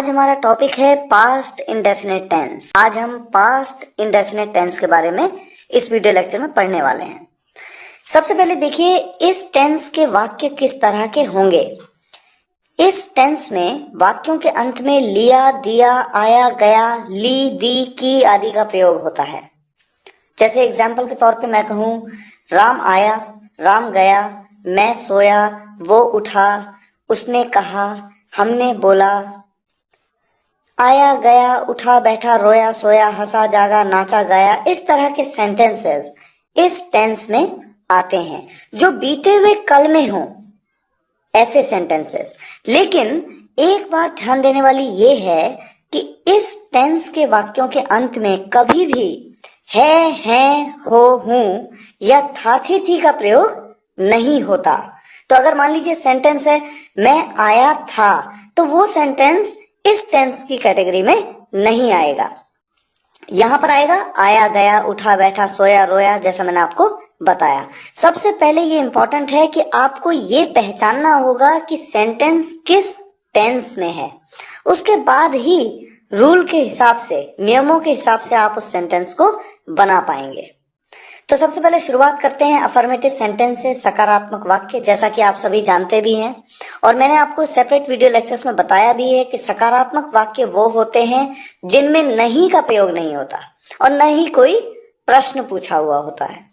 आज हमारा टॉपिक है पास्ट इंडेफिनिट टेंस। आज हम पास्ट इंडेफिनिट टेंस के बारे में इस वीडियो लेक्चर में पढ़ने वाले हैं। सबसे पहले देखिए इस टेंस के वाक्य किस तरह के होंगे। इस टेंस में वाक्यों के अंत में लिया, दिया, आया, गया, ली, दी, की आदि का प्रयोग होता है। जैसे एग्जाम्पल के तौर पे मैं कहूँ राम आया, राम गया, मैं सोया, वो उठा, उसने कहा, हमने बोला, आया, गया, उठा, बैठा, रोया, सोया, हंसा, जागा, नाचा, गाया। इस तरह के सेंटेंसेस इस टेंस में आते हैं जो बीते हुए कल में हों, ऐसे सेंटेंसेस। लेकिन एक बात ध्यान देने वाली ये है कि इस टेंस के वाक्यों के अंत में कभी भी है, हो, हूं या था, थी का प्रयोग नहीं होता। तो अगर मान लीजिए सेंटेंस है मैं आया था, तो वो सेंटेंस इस टेंस की कैटेगरी में नहीं आएगा। यहां पर आएगा आया, गया, उठा, बैठा, सोया, रोया, जैसा मैंने आपको बताया। सबसे पहले ये इंपॉर्टेंट है कि आपको ये पहचानना होगा कि सेंटेंस किस टेंस में है। उसके बाद ही रूल के हिसाब से, नियमों के हिसाब से आप उस सेंटेंस को बना पाएंगे। तो सबसे पहले शुरुआत करते हैं अफर्मेटिव सेंटेंस से, सकारात्मक वाक्य, जैसा कि आप सभी जानते भी हैं और मैंने आपको सेपरेट वीडियो लेक्चर्स में बताया भी है कि सकारात्मक वाक्य वो होते हैं जिनमें नहीं का प्रयोग नहीं होता और न ही कोई प्रश्न पूछा हुआ होता है।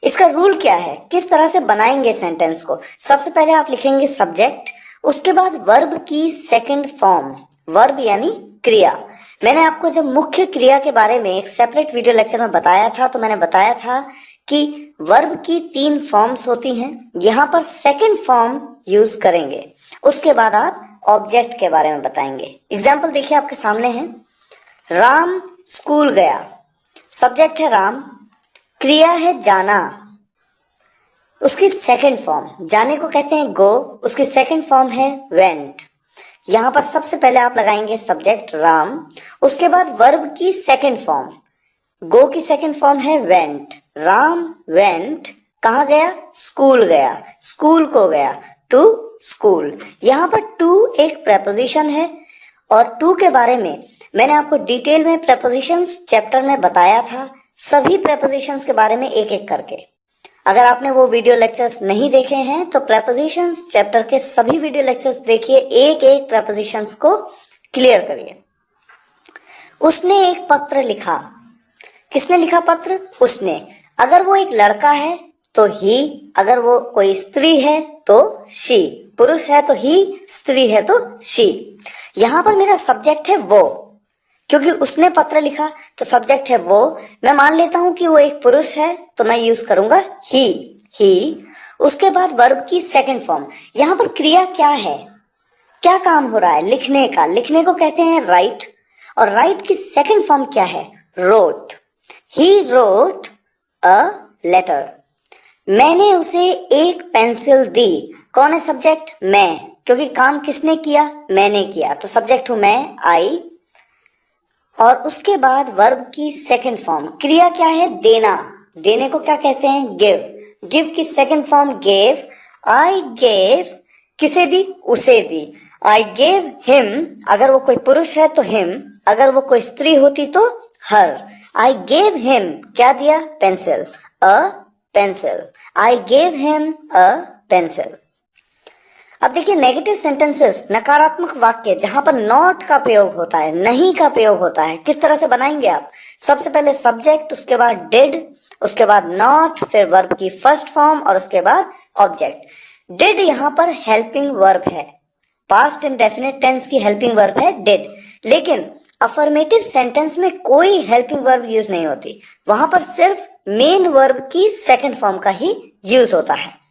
इसका रूल क्या है, किस तरह से बनाएंगे सेंटेंस को। सबसे पहले आप लिखेंगे सब्जेक्ट, उसके बाद वर्ब की सेकंड फॉर्म, वर्ब यानी क्रिया। मैंने आपको जब मुख्य क्रिया के बारे में एक सेपरेट वीडियो लेक्चर में बताया था तो मैंने बताया था कि वर्ब की 3 फॉर्म्स होती हैं। यहाँ पर सेकंड फॉर्म यूज करेंगे। उसके बाद आप ऑब्जेक्ट के बारे में बताएंगे। एग्जाम्पल देखिए आपके सामने है, राम स्कूल गया, सब्जेक्ट है राम, क्रिया है जाना, उसकी सेकंड फॉर्म, जाने को कहते हैं गो, उसकी सेकंड फॉर्म है वेंट। यहां पर सबसे पहले आप लगाएंगे सब्जेक्ट राम, उसके बाद वर्ब की सेकंड फॉर्म, गो की सेकंड फॉर्म है वेंट। राम वेंट, कहाँ गया, स्कूल गया, स्कूल को गया, टू स्कूल। यहां पर टू एक प्रेपोजिशन है और टू के बारे में मैंने आपको डिटेल में प्रेपोजिशंस चैप्टर में बताया था, सभी प्रेपोजिशंस के बारे में एक एक करके। अगर आपने वो वीडियो लेक्चर्स नहीं देखे हैं तो प्रेपोजिशंस चैप्टर के सभी वीडियो लेक्चर्स देखिए, एक एक प्रेपोजिशंस को क्लियर करिए। उसने एक पत्र लिखा, किसने लिखा पत्र, उसने। अगर वो एक लड़का है तो ही, अगर वो कोई स्त्री है तो शी, पुरुष है तो ही, स्त्री है तो शी। यहां पर मेरा सब्जेक्ट है वो, क्योंकि उसने पत्र लिखा तो सब्जेक्ट है वो। मैं मान लेता हूं कि वो एक पुरुष है तो मैं यूज करूंगा ही। उसके बाद वर्ब की सेकंड फॉर्म। यहां पर क्रिया क्या है, क्या काम हो रहा है, लिखने का, लिखने को कहते हैं राइट और राइट की सेकंड फॉर्म क्या है, रोट। ही रोट अ लेटर, मैंने उसे एक पेंसिल दी। कौन है सब्जेक्ट, मैं, क्योंकि काम किसने किया, मैंने किया, तो सब्जेक्ट हूं मैं, आई। और उसके बाद वर्ब की सेकंड फॉर्म, क्रिया क्या है, देना, देने को क्या कहते हैं, गिव। गिव की second form gave. I gave, किसे दी, उसे दी। आई गेव हिम, अगर वो कोई पुरुष है तो हिम, अगर वो कोई स्त्री होती तो हर। आई गेव हिम, क्या दिया, pencil, a pencil. I gave him a pencil. अब देखिए नेगेटिव सेंटेंसेस, नकारात्मक वाक्य जहां पर नॉट का प्रयोग होता है, नहीं का प्रयोग होता है, किस तरह से बनाएंगे आप। सबसे पहले सब्जेक्ट, उसके बाद डिड, उसके बाद नॉट, फिर वर्ब की फर्स्ट फॉर्म और उसके बाद ऑब्जेक्ट। डिड यहां पर हेल्पिंग वर्ब है, पास्ट इंडेफिनिट टेंस की हेल्पिंग वर्ब है डिड। लेकिन अफर्मेटिव सेंटेंस में कोई हेल्पिंग वर्ब यूज नहीं होती, वहां पर सिर्फ मेन वर्ब की सेकंड फॉर्म का ही यूज होता है।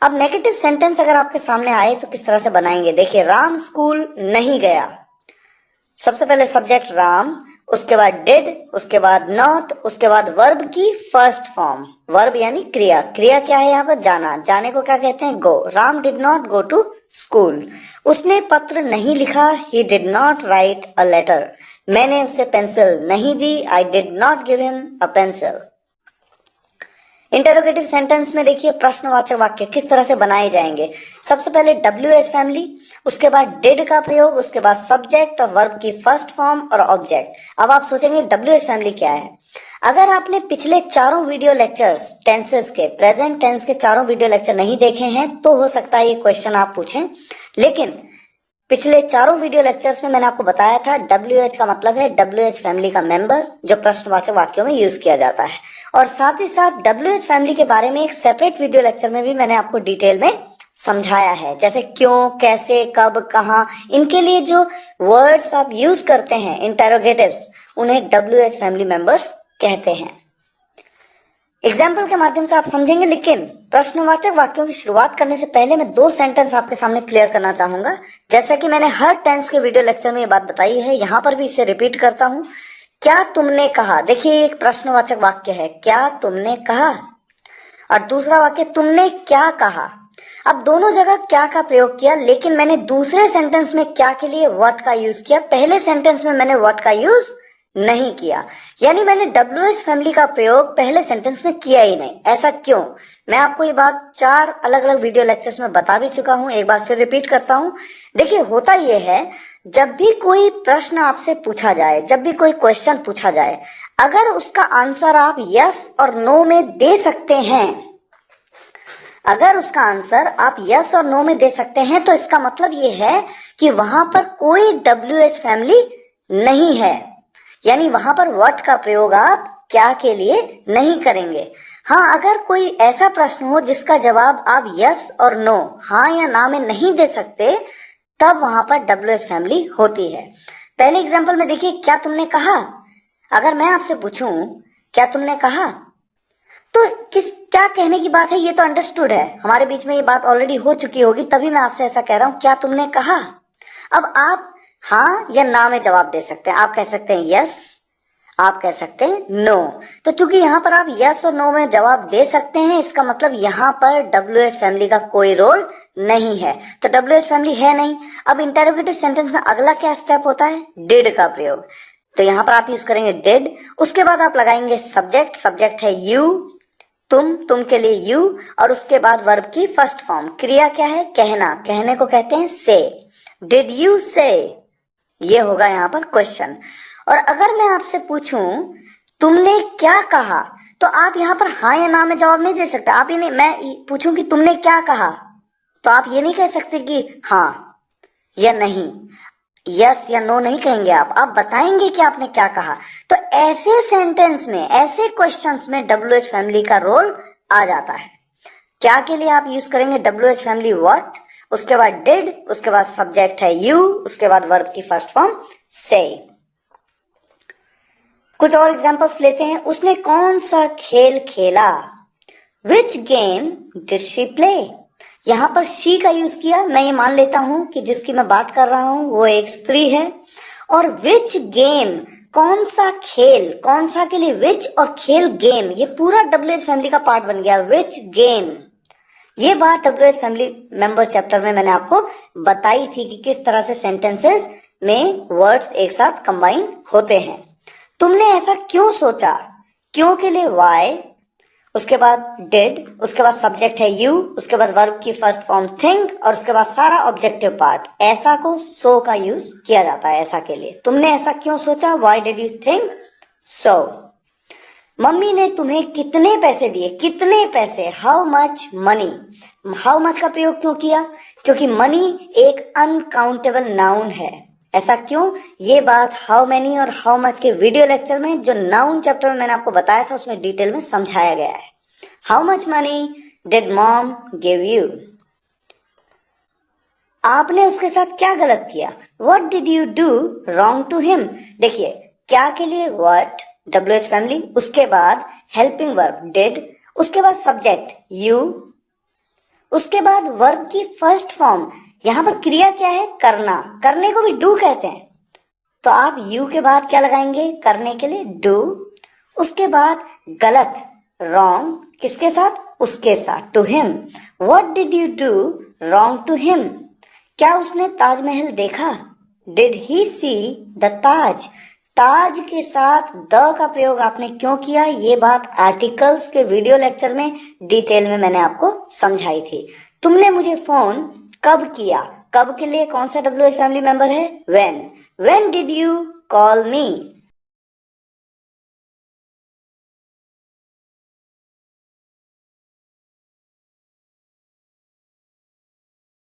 अब नेगेटिव सेंटेंस अगर आपके सामने आए तो किस तरह से बनाएंगे, देखिए राम स्कूल नहीं गया, सबसे पहले सब्जेक्ट राम, उसके बाद डिड, उसके बाद नॉट, उसके बाद वर्ब की फर्स्ट फॉर्म, वर्ब यानी क्रिया। क्रिया क्या है यहाँ पर, जाना, जाने को क्या कहते हैं, go. Ram did not go to school. उसने पत्र नहीं लिखा, he did not write a letter. मैंने उसे पेंसिल नहीं दी, I did not give him a pencil. Interrogative sentence में देखिए प्रश्नवाचक वाक्य किस तरह से बनाए जाएंगे। सबसे पहले WH फैमिली, उसके बाद डिड का प्रयोग, उसके बाद सब्जेक्ट और वर्ब की फर्स्ट फॉर्म और ऑब्जेक्ट। अब आप सोचेंगे WH फैमिली क्या है। अगर आपने पिछले चारों वीडियो लेक्चर्स टेंसेस के, प्रेजेंट टेंस के चारों वीडियो लेक्चर नहीं देखे हैं तो हो सकता है ये क्वेश्चन आप पूछें, लेकिन पिछले चारों वीडियो लेक्चर्स में मैंने आपको बताया था WH का मतलब है WH फैमिली का मेंबर, जो प्रश्नवाचक वाक्यों में यूज किया जाता है। और साथ ही साथ WH फैमिली के बारे में एक सेपरेट वीडियो लेक्चर में भी मैंने आपको डिटेल में समझाया है, जैसे क्यों, कैसे, कब, कहाँ, इनके लिए जो वर्ड्स आप यूज करते हैं इंटरोगेटिव्स, उन्हें WH फैमिली मेंबर्स कहते हैं। एग्जाम्पल के माध्यम से आप समझेंगे, लेकिन प्रश्नवाचक वाक्यों की शुरुआत करने से पहले मैं 2 सेंटेंस आपके सामने क्लियर करना चाहूंगा। जैसा कि मैंने हर टेंस के वीडियो लेक्चर में ये बात बताई है, यहां पर भी इसे रिपीट करता हूं। क्या तुमने कहा, देखिए एक प्रश्नवाचक वाक्य है, क्या तुमने कहा, और दूसरा वाक्य तुमने क्या कहा। अब दोनों जगह क्या का प्रयोग किया, लेकिन मैंने दूसरे सेंटेंस में क्या के लिए व्हाट का यूज किया, पहले सेंटेंस में मैंने व्हाट का यूज नहीं किया। यानी मैंने WH फैमिली का प्रयोग पहले सेंटेंस में किया ही नहीं। ऐसा क्यों? मैं आपको ये बात 4 अलग अलग वीडियो लेक्चर्स में बता भी चुका हूं, एक बार फिर रिपीट करता हूं। देखिए होता यह है, जब भी कोई प्रश्न आपसे पूछा जाए, जब भी कोई क्वेश्चन पूछा जाए, अगर उसका आंसर आप यस और नो में दे सकते हैं, अगर उसका आंसर आप यस और नो में दे सकते हैं, तो इसका मतलब ये है कि वहां पर कोई WH फैमिली नहीं है। यानी वहां पर व्हाट का प्रयोग आप क्या के लिए नहीं करेंगे। हाँ, अगर कोई ऐसा प्रश्न हो जिसका जवाब आप यस और नो, हाँ या ना में नहीं दे सकते, तब वहां पर WH फैमिली होती है। पहले एग्जांपल में देखिए, क्या तुमने कहा। अगर मैं आपसे पूछूं क्या तुमने कहा, तो क्या कहने की बात है, ये तो अंडरस्टूड है, हमारे बीच में ये बात ऑलरेडी हो चुकी होगी, तभी मैं आपसे ऐसा कह रहा हूं, क्या तुमने कहा। अब आप हाँ या ना में जवाब दे सकते हैं। आप कह सकते हैं यस, आप कह सकते हैं नो। तो चूंकि यहाँ पर आप यस और नो में जवाब दे सकते हैं, इसका मतलब यहाँ पर WH फैमिली का कोई रोल नहीं है, तो WH फैमिली है नहीं। अब इंटरोगेटिव सेंटेंस में अगला क्या स्टेप होता है, डिड का प्रयोग। तो यहाँ पर आप यूज करेंगे डिड, उसके बाद आप लगाएंगे सब्जेक्ट, सब्जेक्ट है यू, तुम के लिए यू, और उसके बाद वर्ब की फर्स्ट फॉर्म, क्रिया क्या है, कहना, कहने को कहते हैं से। डिड यू से, ये होगा यहाँ पर क्वेश्चन। और अगर मैं आपसे पूछूं तुमने क्या कहा, तो आप यहाँ पर हाँ या ना में जवाब नहीं दे सकते। आप ये नहीं, मैं पूछूं कि तुमने क्या कहा, तो आप ये नहीं कह सकते कि हाँ या नहीं, यस या नो नहीं कहेंगे, आप बताएंगे कि आपने क्या कहा। तो ऐसे सेंटेंस में, ऐसे क्वेश्चंस में WH फैमिली का रोल आ जाता है। क्या के लिए आप यूज करेंगे WH फैमिली, व्हाट, उसके बाद डिड, उसके बाद सब्जेक्ट है यू, उसके बाद वर्ब की फर्स्ट फॉर्म से। कुछ और एग्जांपल्स लेते हैं। उसने कौन सा खेल खेला, which game did she play. यहां पर शी का यूज किया। मैं ये मान लेता हूं कि जिसकी मैं बात कर रहा हूं वो एक स्त्री है। और विच गेम, कौन सा खेल, कौन सा के लिए विच और खेल गेम, ये पूरा WH फैमिली का पार्ट बन गया, विच गेम। ये बात WH फैमिली मेंबर चैप्टर में मैंने आपको बताई थी कि किस तरह से सेंटेंसेस में वर्ड्स एक साथ कंबाइन होते हैं। तुमने ऐसा क्यों सोचा, क्यों के लिए वाई, उसके बाद डिड, उसके बाद सब्जेक्ट है यू, उसके बाद वर्ब की फर्स्ट फॉर्म थिंक, और उसके बाद सारा ऑब्जेक्टिव पार्ट। ऐसा को सो का यूज किया जाता है ऐसा के लिए। तुमने ऐसा क्यों सोचा, why did you think so. Mummy ने तुम्हें कितने पैसे दिए, कितने पैसे, how much money. How much का प्रयोग क्यों किया, क्योंकि मनी एक अनकाउंटेबल नाउन है। ऐसा क्यों, ये बात हाउ मैनी और हाउ मच के वीडियो लेक्चर में, जो नाउन चैप्टर में मैंने आपको बताया था, उसमें डिटेल में समझाया गया है। How much money did mom give you. आपने उसके साथ क्या गलत किया, what did you do wrong to him. देखिए क्या के लिए व्हाट, WH फैमिली, उसके बाद हेल्पिंग वर्ब डिड, उसके बाद सब्जेक्ट यू, उसके बाद वर्ब की फर्स्ट फॉर्म। यहां पर क्रिया क्या है, करना, करने को भी डू कहते हैं, तो आप यू के बाद क्या लगाएंगे, करने के लिए डू। उसके बाद गलत, रॉन्ग, किसके साथ, उसके साथ, to him. What did you do wrong to him. क्या उसने ताजमहल देखा, डिड ही सी द ताज। ताज के साथ द का प्रयोग आपने क्यों किया, ये बात आर्टिकल्स के वीडियो लेक्चर में डिटेल में मैंने आपको समझाई थी। तुमने मुझे फोन कब किया, कब के लिए कौन सा WH फैमिली मेंबर है, when. When did you call me,